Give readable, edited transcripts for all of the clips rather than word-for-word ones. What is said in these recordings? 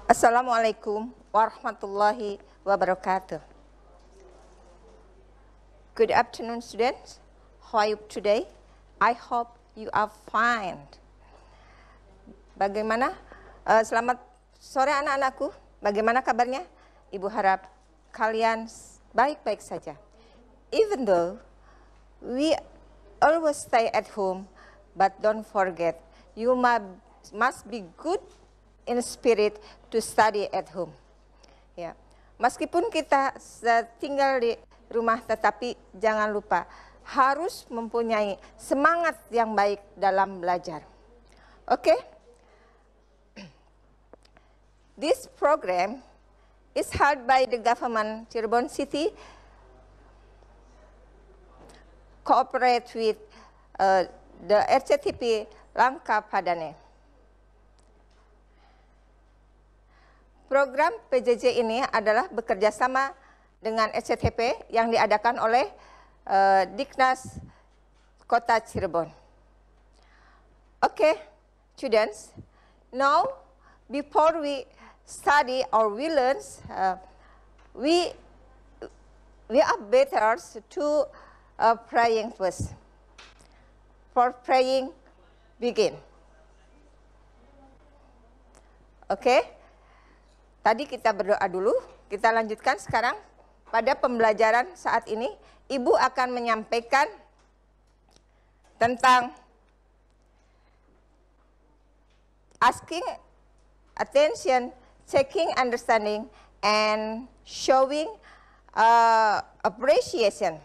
Assalamualaikum warahmatullahi wabarakatuh. Good afternoon, students. How are you today? I hope you are fine. Bagaimana? Selamat sore anak-anakku. Bagaimana kabarnya? Ibu harap kalian baik-baik saja. Even though we always stay at home, but don't forget, you must be good in spirit to study at home. Ya, meskipun kita tinggal di rumah, tetapi jangan lupa harus mempunyai semangat yang baik dalam belajar. Oke? This program is held by the government Cirebon City, cooperate with the RCTP Langka Padane. Program PJJ ini adalah bekerja sama dengan RCTP yang diadakan oleh Diknas Kota Cirebon. Okay, students, now before we study or we learn, we are better to praying first. For praying, begin. Okay. Tadi kita berdoa dulu, kita lanjutkan sekarang pada pembelajaran saat ini. Ibu akan menyampaikan tentang asking attention, checking understanding, and showing appreciation.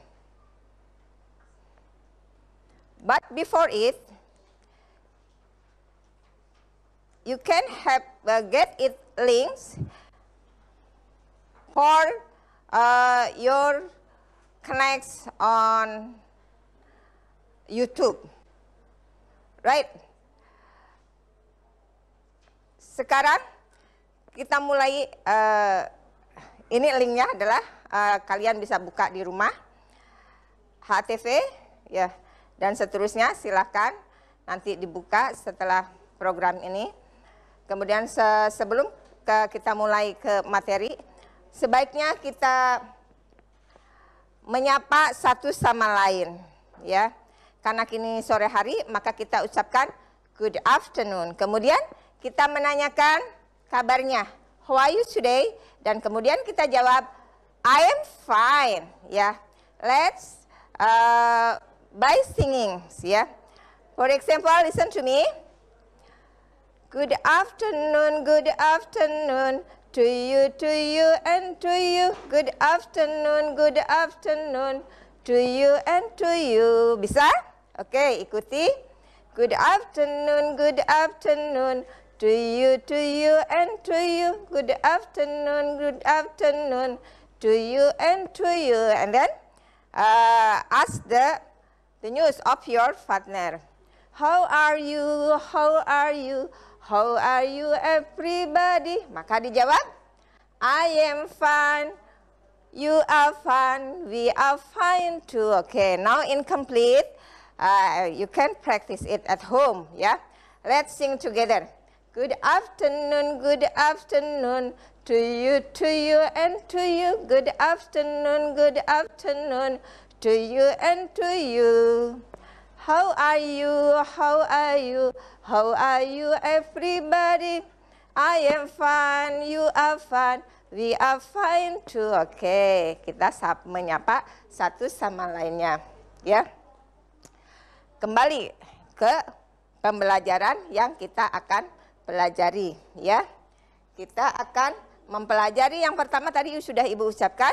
But before it, you can have get it links for your connects on YouTube, right? Sekarang kita mulai. Ini linknya adalah kalian bisa buka di rumah, HTV, ya, dan seterusnya. Silakan nanti dibuka setelah program ini. Kemudian sebelum kita mulai ke materi, sebaiknya kita menyapa satu sama lain, ya. Karena kini sore hari, maka kita ucapkan good afternoon. Kemudian kita menanyakan kabarnya, how are you today? Dan kemudian kita jawab, I am fine, ya. Let's by singing, ya. For example, listen to me. Good afternoon to you and to you. Good afternoon to you and to you. Bisa? Oke, ikuti. Good afternoon to you and to you. Good afternoon to you and to you. And then ask the news of your partner. How are you? How are you? How are you everybody? Maka dijawab, I am fine, you are fine, we are fine too. Okay, now incomplete. You can practice it at home, yeah? Let's sing together. Good afternoon to you and to you. Good afternoon to you and to you. How are you? How are you? How are you everybody? I am fine, you are fine, we are fine too. Oke, kita menyapa satu sama lainnya, ya. Kembali ke pembelajaran yang kita akan pelajari, ya. Kita akan mempelajari yang pertama tadi sudah Ibu ucapkan,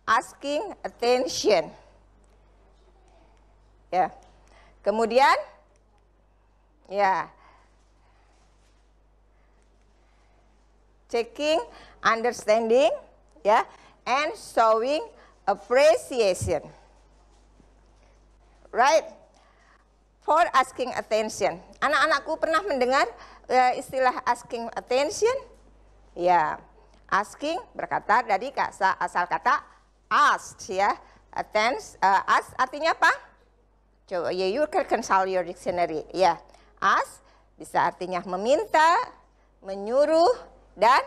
asking attention. Ya. Kemudian, ya, checking, understanding, ya, and showing appreciation. Right? For asking attention. Anak-anakku pernah mendengar istilah asking attention? Ya, asking berkata dari asal kata ask, ya. Ask artinya apa? Coba, ya, you can consult your dictionary. Ya, ask bisa artinya meminta, menyuruh, dan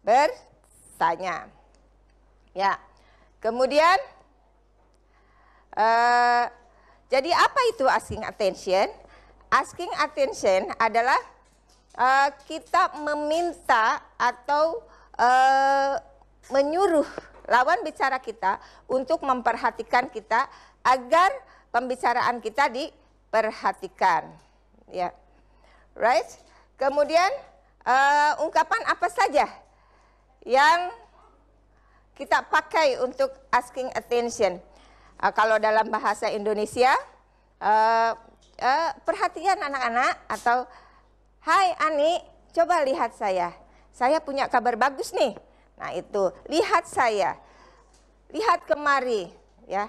bertanya. Ya. Kemudian jadi apa itu asking attention? Asking attention adalah kita meminta atau menyuruh lawan bicara kita untuk memperhatikan kita agar pembicaraan kita diperhatikan. Ya, right? Kemudian ungkapan apa saja yang kita pakai untuk asking attention? Kalau dalam bahasa Indonesia, perhatian anak-anak, atau hai Ani, coba lihat saya punya kabar bagus nih. Nah itu, lihat saya, lihat kemari. Ya,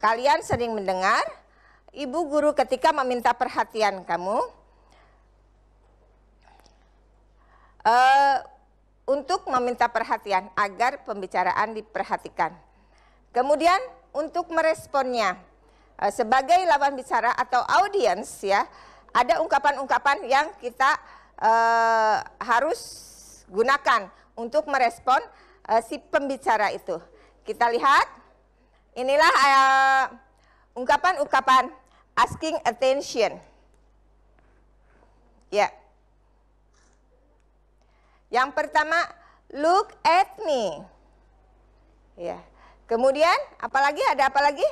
kalian sering mendengar ibu guru ketika meminta perhatian kamu untuk meminta perhatian agar pembicaraan diperhatikan. Kemudian untuk meresponnya sebagai lawan bicara atau audiens, ya, ada ungkapan-ungkapan yang kita harus gunakan untuk merespon si pembicara itu. Kita lihat, inilah ungkapan-ungkapan asking attention. Ya. Yang pertama, look at me. Ya. Kemudian apalagi, ada apa lagi?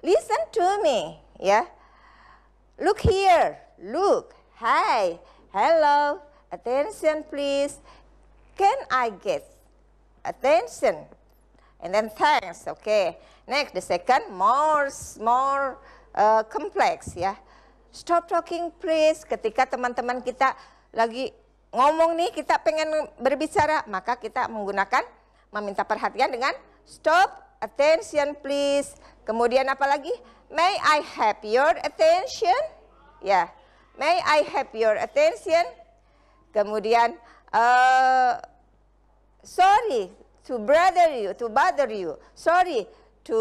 Listen to me, ya. Look here, look, hi, hello, attention please. Can I get attention? And then thanks, okay. Next, the second, more complex, ya. Stop talking please. Ketika teman-teman kita lagi ngomong nih, kita pengen berbicara, maka kita menggunakan meminta perhatian dengan stop, attention please. Kemudian apa lagi? May I have your attention? Ya, may I have your attention? Kemudian sorry to bother you, sorry to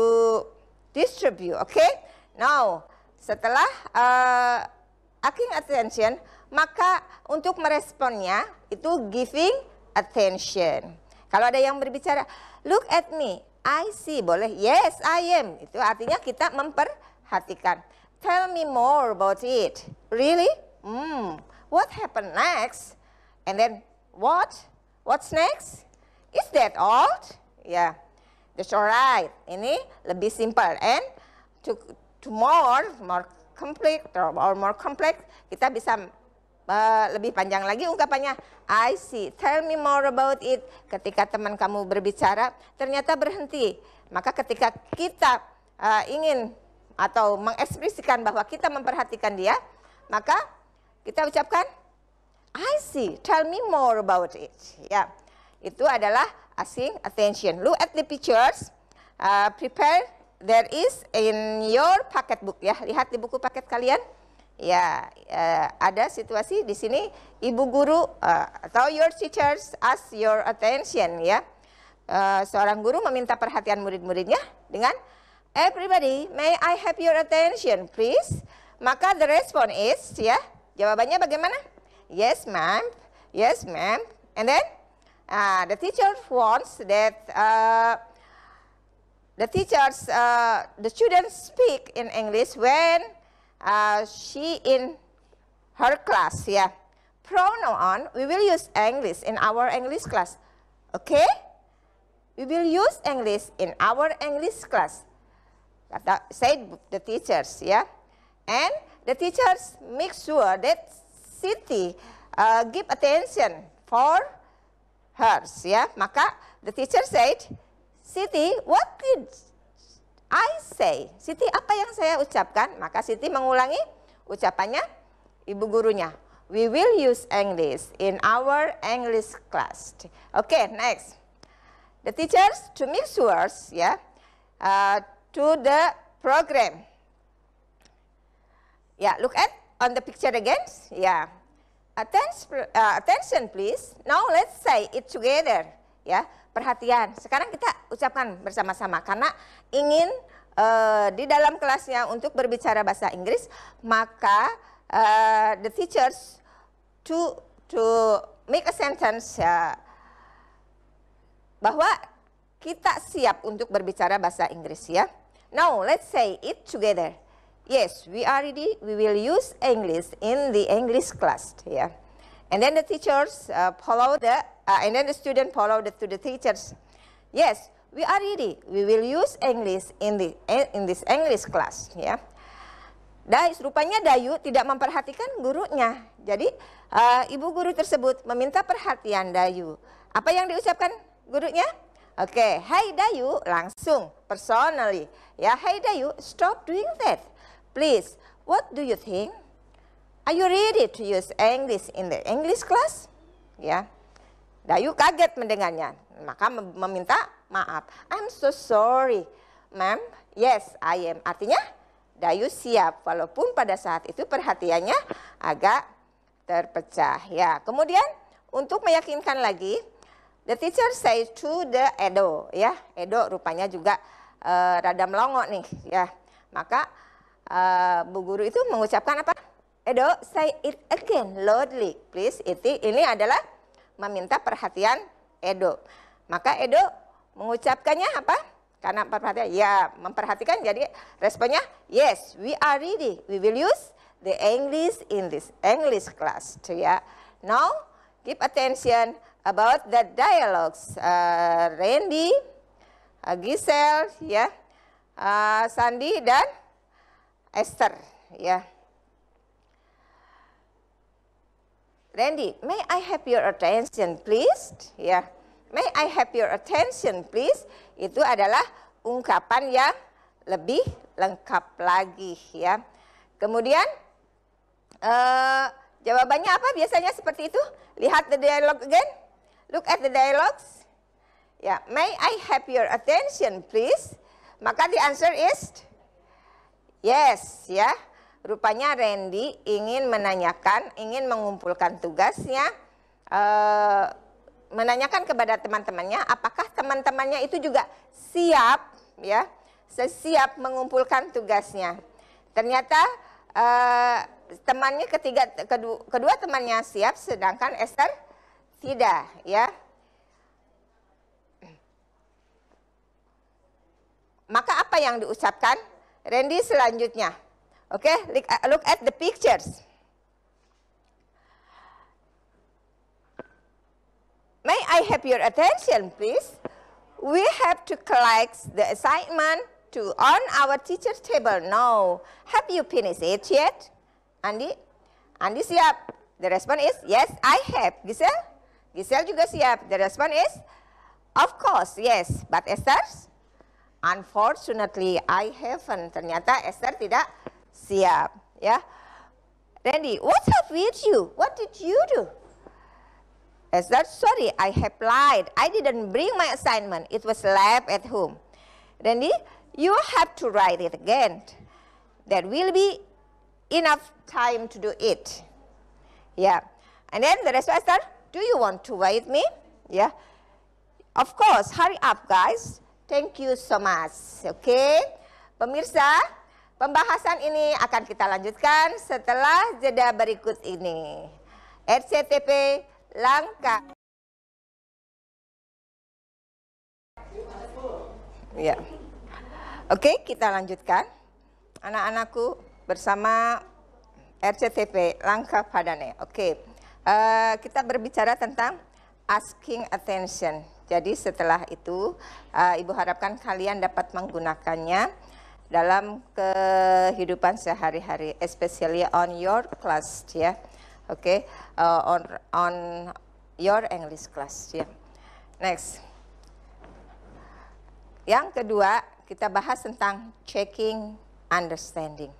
disturb you, okay? Now, setelah asking attention, maka untuk meresponnya itu giving attention. Kalau ada yang berbicara, look at me, I see, boleh, yes I am. Itu artinya kita memperhatikan. Tell me more about it. Really? What happened next? And then what? What's next? Is that all? Ya, yeah. That's alright. Ini lebih simple. And to more complex or more complex, kita bisa lebih panjang lagi ungkapannya. I see, tell me more about it. Ketika teman kamu berbicara, ternyata berhenti. Maka ketika kita ingin atau mengekspresikan bahwa kita memperhatikan dia, maka kita ucapkan, I see, tell me more about it. Ya, itu adalah asking attention. Look at the pictures. Prepare, there is in your pocket book. Ya, lihat di buku paket kalian. Ya, ada situasi di sini ibu guru atau your teachers ask your attention, ya. Seorang guru meminta perhatian murid-muridnya dengan everybody, may I have your attention, please? Maka the response is, ya, jawabannya bagaimana? Yes, ma'am. Yes, ma'am. And then the teacher wants that the students speak in English when she in her class, ya. From now on, we will use English in our English class. Okay? We will use English in our English class. Said the teachers, ya. And the teachers make sure that Siti give attention for hers, ya. Maka the teacher said, Siti, what did I say? Siti, apa yang saya ucapkan? Maka Siti mengulangi ucapannya ibu gurunya. We will use English in our English class. Okay, next. The teachers to make sure, ya, to the program. Ya, look at on the picture again. Ya, attention please. Now let's say it together. Ya. Perhatian, sekarang kita ucapkan bersama-sama karena ingin di dalam kelasnya untuk berbicara bahasa Inggris, maka the teachers to make a sentence bahwa kita siap untuk berbicara bahasa Inggris ya. Now let's say it together. Yes, we are ready. We will use English in the English class ya. And then the teachers follow and then the student follow to the teachers. Yes, we are ready. We will use English in this English class ya. Rupanya Dayu tidak memperhatikan gurunya. Jadi ibu guru tersebut meminta perhatian Dayu. Apa yang diucapkan gurunya? Oke, hey Dayu, langsung personally. Ya, hey Dayu, stop doing that. Please, what do you think? Are you ready to use English in the English class? Ya, Dayu kaget mendengarnya, maka meminta maaf. I'm so sorry, ma'am. Yes, I am. Artinya, Dayu siap, walaupun pada saat itu perhatiannya agak terpecah. Ya, kemudian untuk meyakinkan lagi, the teacher say to the Edo, ya, Edo rupanya juga rada melongo nih, ya. Maka Bu Guru itu mengucapkan apa? Edo, say it again loudly, please. Ini adalah meminta perhatian Edo. Maka Edo mengucapkannya apa? Karena perhatian, ya memperhatikan. Jadi responnya, yes, we are ready. We will use the English in this English class. Ya. Now, give attention about the dialogues. Randy, Giselle, ya, Sandy dan Esther, ya. Randy, may I have your attention, please? Ya, may I have your attention, please? Itu adalah ungkapan yang lebih lengkap lagi, ya. Kemudian jawabannya apa? Biasanya seperti itu. Lihat the dialogue again. Look at the dialogues. Ya, may I have your attention, please? Maka the answer is yes, ya. Rupanya Randy ingin menanyakan, ingin mengumpulkan tugasnya, menanyakan kepada teman-temannya, apakah teman-temannya itu juga siap, ya, siap mengumpulkan tugasnya. Ternyata temannya kedua temannya siap, sedangkan Esther tidak, ya. Maka apa yang diucapkan Randy selanjutnya? Oke, look at the pictures. May I have your attention, please? We have to collect the assignment to on our teacher's table. No, have you finished it yet? Andi? Andi siap. The response is yes, I have. Giselle? Giselle juga siap. The response is of course, yes. But Esther? Unfortunately, I haven't. Ternyata Esther tidak siap, ya. Randy, what's up with you? What did you do? Esther, sorry, I have lied. I didn't bring my assignment. It was left at home. Randy, you have to write it again. There will be enough time to do it. Yeah. And then the rest of Esther, do you want to wait me? Yeah. Of course, hurry up, guys. Thank you so much. Oke, pemirsa, pembahasan ini akan kita lanjutkan setelah jeda berikut ini. RCTP langkah. Ya. Oke, kita lanjutkan. Anak-anakku bersama RCTP langkah padane. Oke. Kita berbicara tentang asking attention. Jadi setelah itu Ibu harapkan kalian dapat menggunakannya dalam kehidupan sehari-hari, especially on your class, ya. Oke, on your English class, ya. Next. Yang kedua, kita bahas tentang checking understanding.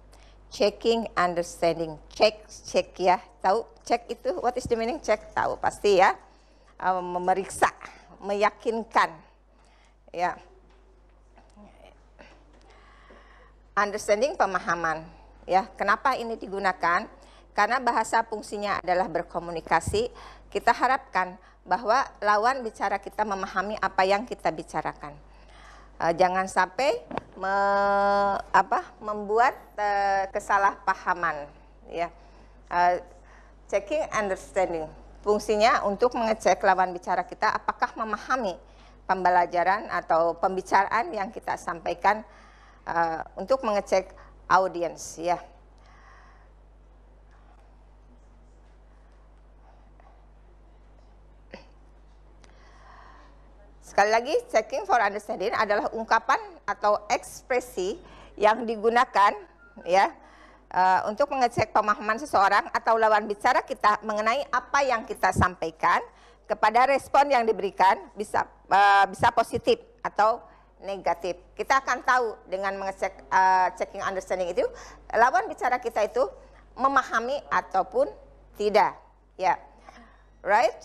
Checking understanding, check ya. Tahu check itu what is the meaning? Check, tahu pasti ya. Memeriksa, meyakinkan, ya. Understanding, pemahaman, ya. Kenapa ini digunakan? Karena bahasa fungsinya adalah berkomunikasi. Kita harapkan bahwa lawan bicara kita memahami apa yang kita bicarakan. Jangan sampai membuat kesalahpahaman, ya. Checking understanding, fungsinya untuk mengecek lawan bicara kita apakah memahami pembelajaran atau pembicaraan yang kita sampaikan, untuk mengecek audiens ya. Sekali lagi, checking for understanding adalah ungkapan atau ekspresi yang digunakan ya untuk mengecek pemahaman seseorang atau lawan bicara kita mengenai apa yang kita sampaikan kepada respon yang diberikan, bisa positif atau negatif. Kita akan tahu dengan mengecek checking understanding itu lawan bicara kita itu memahami ataupun tidak ya. Right?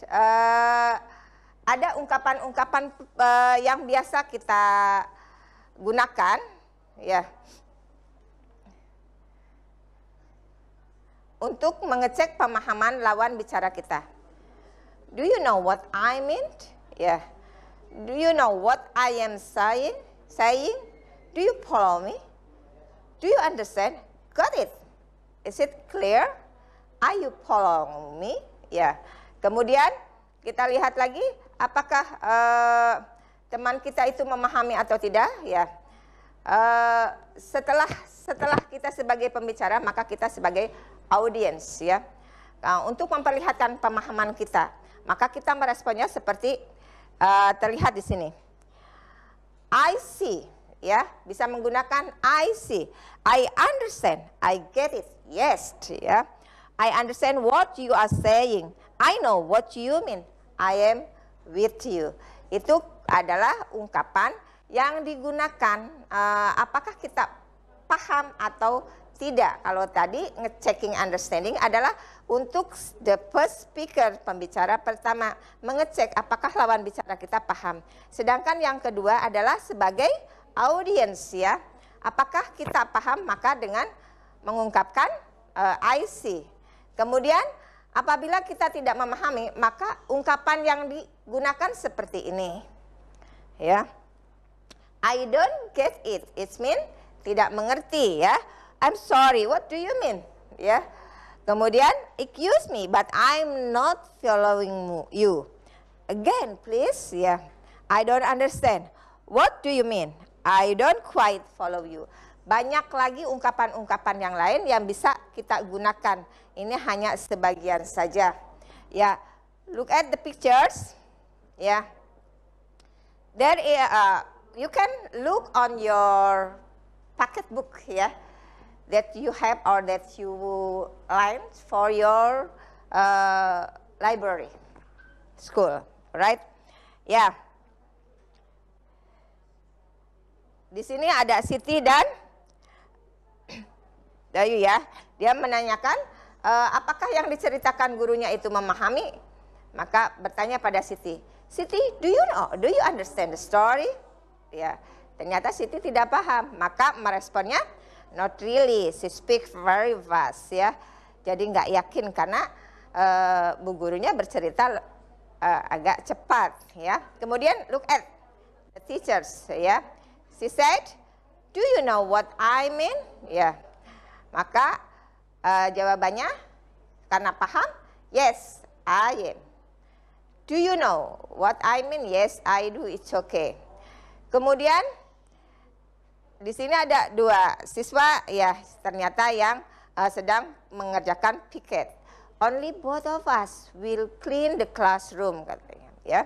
Ada ungkapan-ungkapan yang biasa kita gunakan ya untuk mengecek pemahaman lawan bicara kita. Do you know what I mean? Ya. Do you know what I am saying? Do you follow me? Do you understand? Got it? Is it clear? Are you follow me? Ya. Kemudian kita lihat lagi apakah teman kita itu memahami atau tidak ya. Setelah kita sebagai pembicara, maka kita sebagai audiens ya. Untuk memperlihatkan pemahaman kita, maka kita meresponnya seperti terlihat di sini. I see ya, bisa menggunakan I see. I understand, I get it. Yes ya. I understand what you are saying. I know what you mean. I am with you. Itu adalah ungkapan yang digunakan apakah kita paham atau tidak. Kalau tadi ngechecking understanding adalah untuk the first speaker, pembicara pertama, mengecek apakah lawan bicara kita paham. Sedangkan yang kedua adalah sebagai audience ya. Apakah kita paham, maka dengan mengungkapkan I see. Kemudian apabila kita tidak memahami, maka ungkapan yang digunakan seperti ini. Ya. I don't get it. It mean tidak mengerti ya. I'm sorry, what do you mean? Ya. Kemudian excuse me, but I'm not following you. Again, please ya. I don't understand. What do you mean? I don't quite follow you. Banyak lagi ungkapan-ungkapan yang lain yang bisa kita gunakan. Ini hanya sebagian saja. Ya, look at the pictures. Ya, there you can look on your pocket book ya, that you have or that you learned for your library, school, right? Ya. Di sini ada Siti dan Dayu ya. Dia menanyakan apakah yang diceritakan gurunya itu memahami? Maka bertanya pada Siti, Siti, do you know? Do you understand the story? Ya, ternyata Siti tidak paham. Maka meresponnya, not really. She speaks very fast ya. Jadi nggak yakin karena bu gurunya bercerita agak cepat ya. Kemudian look at the teachers ya. She said, do you know what I mean? Ya. Maka jawabannya karena paham, yes, I am. Do you know what I mean? Yes, I do. It's okay. Kemudian di sini ada dua siswa ya ternyata yang sedang mengerjakan piket. Only both of us will clean the classroom katanya ya.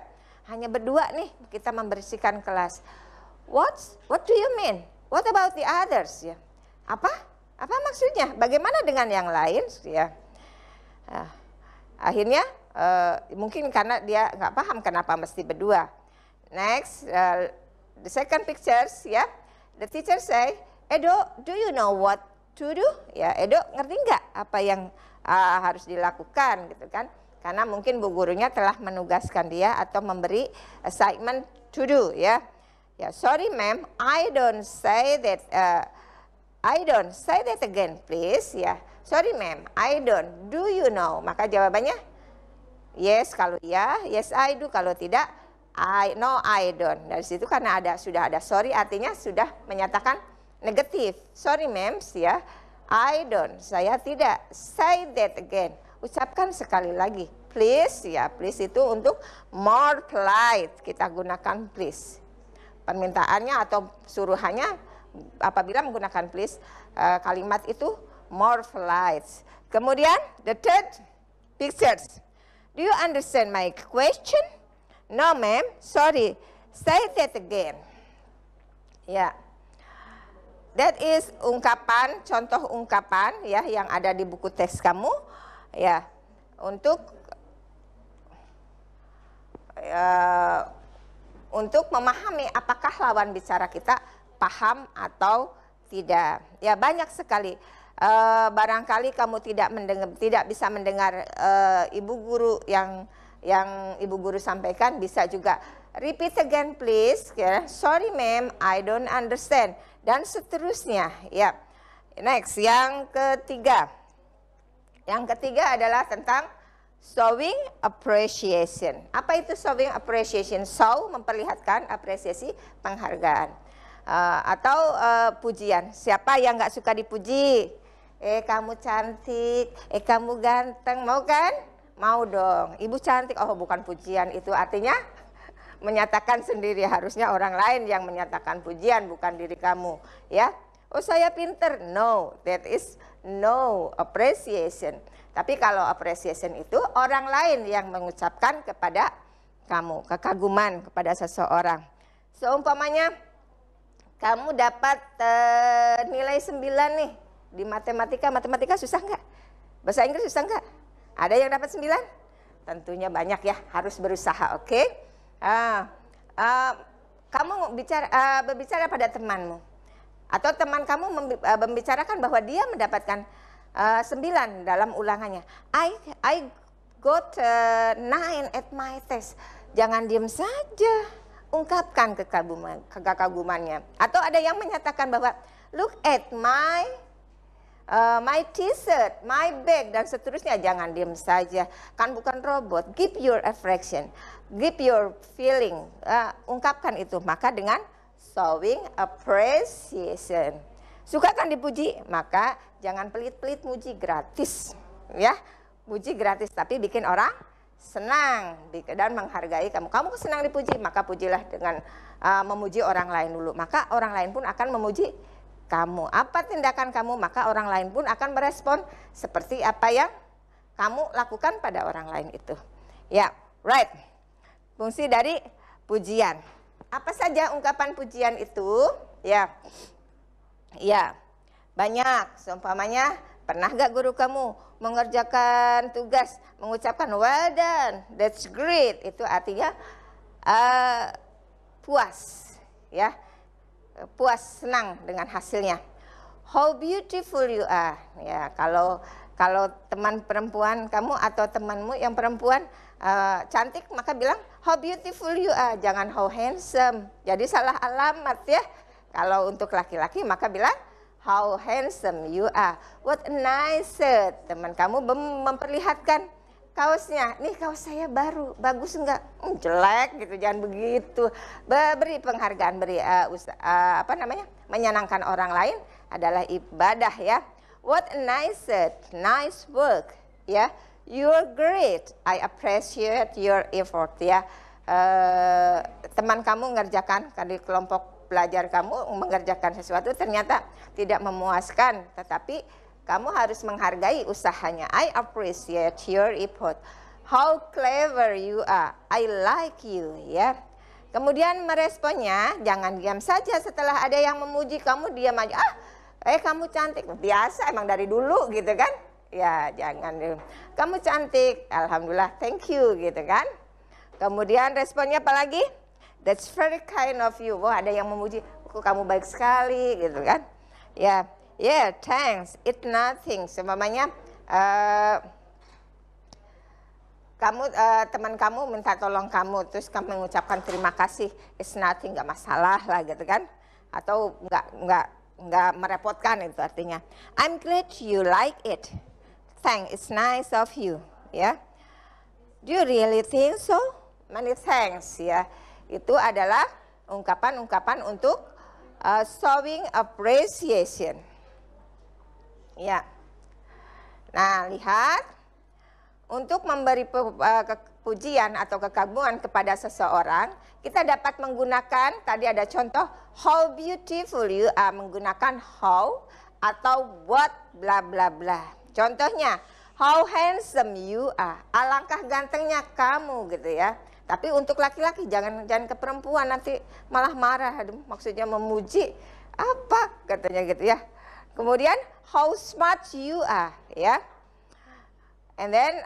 Hanya berdua nih kita membersihkan kelas. What do you mean? What about the others ya? Apa maksudnya? Bagaimana dengan yang lain ya? Akhirnya mungkin karena dia nggak paham kenapa mesti berdua. Next, the second pictures ya. The teacher say, Edo, do you know what to do? Ya, Edo ngerti nggak apa yang harus dilakukan gitu kan? Karena mungkin bu gurunya telah menugaskan dia atau memberi assignment to do ya. Ya, sorry ma'am, I don't say that. I don't say that again, please. Ya, sorry ma'am, I don't. Do you know? Maka jawabannya yes kalau ya, yes I do. Kalau tidak, no I don't. Dari situ karena sudah ada sorry, artinya sudah menyatakan negatif. Sorry ma'am, ya, I don't. Saya tidak. Say that again. Ucapkan sekali lagi, please, ya please itu untuk more polite, kita gunakan please. Permintaannya atau suruhannya apabila menggunakan please, kalimat itu more polite. Kemudian the third pictures. Do you understand my question? No ma'am, sorry, say that again. Ya, that is ungkapan, contoh ungkapan ya yang ada di buku teks kamu ya untuk memahami apakah lawan bicara kita paham atau tidak. Ya banyak sekali. Barangkali kamu tidak bisa mendengar ibu guru yang ibu guru sampaikan, bisa juga repeat again please, ya. Sorry ma'am, I don't understand, dan seterusnya, ya. Next, yang ketiga. Yang ketiga adalah tentang showing appreciation. Apa itu showing appreciation? Show, memperlihatkan, apresiasi, penghargaan. Atau pujian. Siapa yang nggak suka dipuji? Kamu cantik, kamu ganteng, mau kan? Mau dong. Ibu cantik, oh bukan pujian, itu artinya menyatakan sendiri, harusnya orang lain yang menyatakan pujian, bukan diri kamu, ya. Oh saya pinter, no, that is no appreciation. Tapi kalau appreciation itu orang lain yang mengucapkan kepada kamu, kekaguman kepada seseorang. Seumpamanya kamu dapat nilai 9 nih di matematika. Matematika susah nggak? Bahasa Inggris susah nggak? Ada yang dapat 9? Tentunya banyak ya, harus berusaha, oke? Kamu berbicara pada temanmu, atau teman kamu membicarakan bahwa dia mendapatkan 9 dalam ulangannya. I got 9 at my test. Jangan diam saja, ungkapkan kekagumannya. Atau ada yang menyatakan bahwa look at my t-shirt, my bag, dan seterusnya. Jangan diam saja, kan bukan robot. Give your affection, give your feeling, ungkapkan itu. Maka dengan showing appreciation. Suka kan dipuji? Maka jangan pelit-pelit muji, gratis, ya. Muji gratis, tapi bikin orang senang dan menghargai kamu. Kamu senang dipuji, maka pujilah dengan memuji orang lain dulu. Maka orang lain pun akan memuji kamu. Apa tindakan kamu, maka orang lain pun akan merespon seperti apa yang kamu lakukan pada orang lain itu. Ya, right. Fungsi dari pujian. Apa saja ungkapan pujian itu? Ya, banyak. Seumpamanya, pernah gak guru kamu mengerjakan tugas, mengucapkan well done, that's great. Itu artinya puas, ya. Puas, senang dengan hasilnya. How beautiful you are. Ya, kalau teman perempuan kamu atau temanmu yang perempuan cantik, maka bilang how beautiful you are, jangan how handsome. Jadi salah alamat ya. Kalau untuk laki-laki maka bilang how handsome you are. What a nice shirt. Teman kamu memperlihatkan kaosnya, nih kaos saya baru, bagus enggak? Jelek gitu, jangan begitu. Beri penghargaan, beri menyenangkan orang lain adalah ibadah ya. What a nice shirt, nice work ya. You're great, I appreciate your effort ya. Teman kamu mengerjakan di kelompok belajar kamu mengerjakan sesuatu ternyata tidak memuaskan, tetapi kamu harus menghargai usahanya. I appreciate your effort. How clever you are. I like you, ya. Kemudian meresponnya, jangan diam saja setelah ada yang memuji kamu diam aja. Kamu cantik. Biasa emang dari dulu gitu kan? Ya, jangan. Kamu cantik. Alhamdulillah, thank you gitu kan? Kemudian responnya apa lagi? That's very kind of you. Wah, ada yang memuji, kamu baik sekali gitu kan? Ya. Yeah, thanks. It's nothing. Seumpamanya teman kamu minta tolong kamu, terus kamu mengucapkan terima kasih. It's nothing, nggak masalah lah gitu kan? Atau nggak merepotkan, itu artinya. I'm glad you like it. Thanks. It's nice of you. Ya. Do you really think so? Many thanks. Ya. Itu adalah ungkapan-ungkapan untuk showing appreciation. Ya. Nah, lihat untuk memberi pujian atau kekaguman kepada seseorang, kita dapat menggunakan, tadi ada contoh, how beautiful you are, menggunakan how atau what bla bla bla. Contohnya, how handsome you are, alangkah gantengnya kamu gitu ya. Tapi untuk laki-laki jangan ke perempuan, nanti malah marah. Aduh, maksudnya memuji apa katanya gitu ya. Kemudian how smart you are ya. And then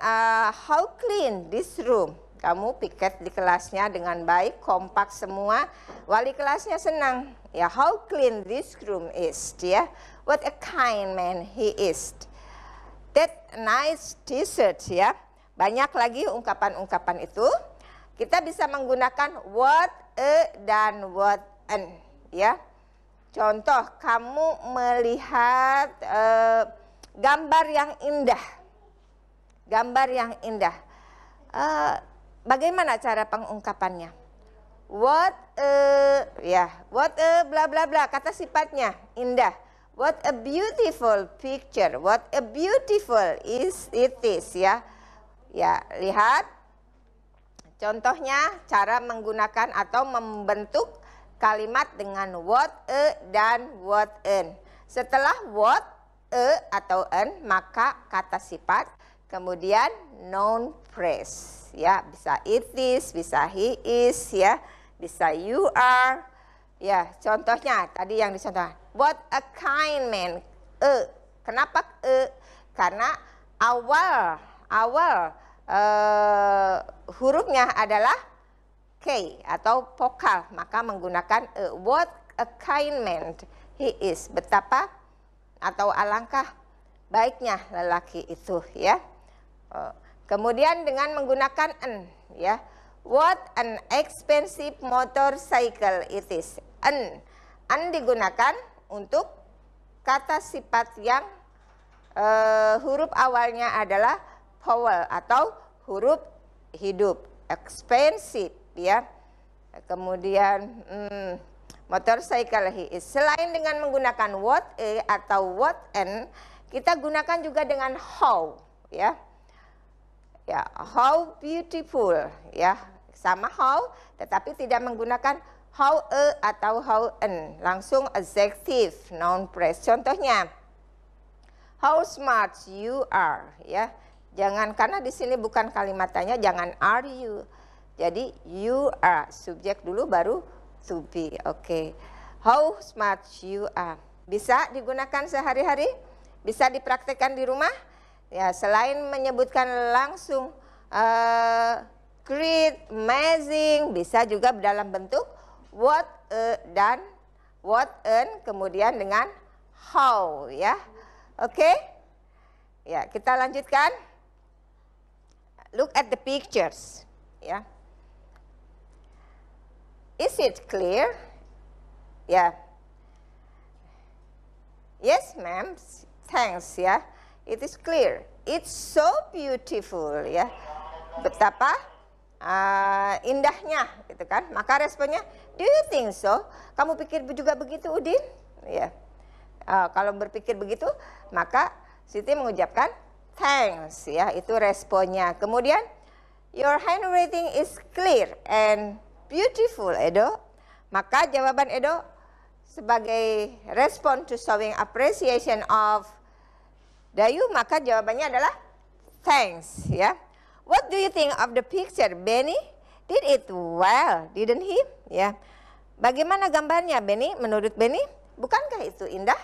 how clean this room. Kamu piket di kelasnya dengan baik, kompak semua. Wali kelasnya senang. Ya, how clean this room is ya. What a kind man he is. That nice t-shirt ya. Banyak lagi ungkapan-ungkapan itu. Kita bisa menggunakan what a dan what an ya. Contoh, kamu melihat gambar yang indah. Gambar yang indah. Bagaimana cara pengungkapannya? What a, ya, what a bla bla bla, kata sifatnya indah. What a beautiful picture. What a beautiful it is ya. Ya, lihat. Contohnya cara menggunakan atau membentuk kalimat dengan what a dan what an. Setelah what a atau an, maka kata sifat, kemudian noun phrase ya, bisa it is, bisa he is ya, bisa you are ya. Contohnya tadi yang dicontohkan, what a kind man. Kenapa karena awal hurufnya adalah K atau vokal, maka menggunakan what a kind man he is, betapa atau alangkah baiknya lelaki itu ya. Kemudian dengan menggunakan an ya, what an expensive motorcycle it is. An digunakan untuk kata sifat yang huruf awalnya adalah vowel atau huruf hidup. Expensive ya. Kemudian motorcycle he is. Selain dengan menggunakan what a atau what an, kita gunakan juga dengan how ya. Ya, how beautiful ya, sama how, tetapi tidak menggunakan how a atau how an, langsung adjective noun phrase. Contohnya, how smart you are ya. Jangan, karena di sini bukan kalimat tanya, jangan are you. Jadi you are, subjek dulu baru to be. Oke. How smart you are. Bisa digunakan sehari-hari? Bisa dipraktekkan di rumah? Ya, selain menyebutkan langsung great, amazing, bisa juga dalam bentuk what dan what an, kemudian dengan how ya. Oke? Ya, kita lanjutkan. Look at the pictures ya. Is it clear? Ya. Yes, ma'am. Thanks ya. It is clear. It's so beautiful ya. Betapa indahnya gitu kan. Maka responnya, do you think so? Kamu pikir juga begitu, Udin? Ya. Kalau berpikir begitu, maka Siti mengucapkan thanks ya. Itu responnya. Kemudian, your handwriting is clear and beautiful, Edo. Maka jawaban Edo sebagai respon to showing appreciation of Dayu, maka jawabannya adalah thanks ya. What do you think of the picture, Benny? Did it well, didn't he? Ya. Bagaimana gambarnya, Benny? Menurut Benny, bukankah itu indah?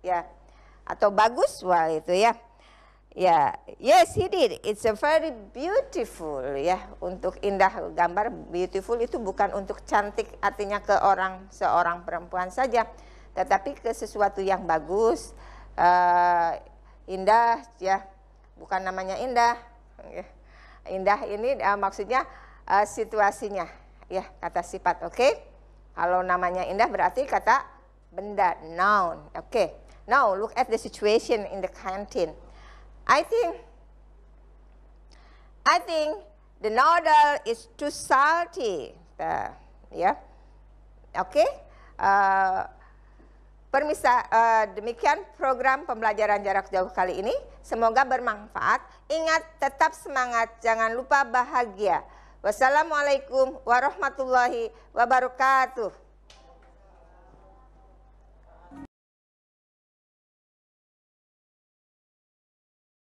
Ya. Atau bagus? Wah, itu ya. Ya, yes he did. It's a very beautiful ya. Untuk indah, gambar beautiful itu bukan untuk cantik, artinya ke seorang perempuan saja, tetapi ke sesuatu yang bagus. Indah ya, bukan namanya indah. Indah ini maksudnya situasinya ya, kata sifat. Oke. Kalau namanya indah berarti kata benda, noun. Oke. Now look at the situation in the canteen. I think the noodle is too salty. Ya. Oke. Demikian program pembelajaran jarak jauh kali ini. Semoga bermanfaat. Ingat, tetap semangat, jangan lupa bahagia. Wassalamualaikum warahmatullahi wabarakatuh.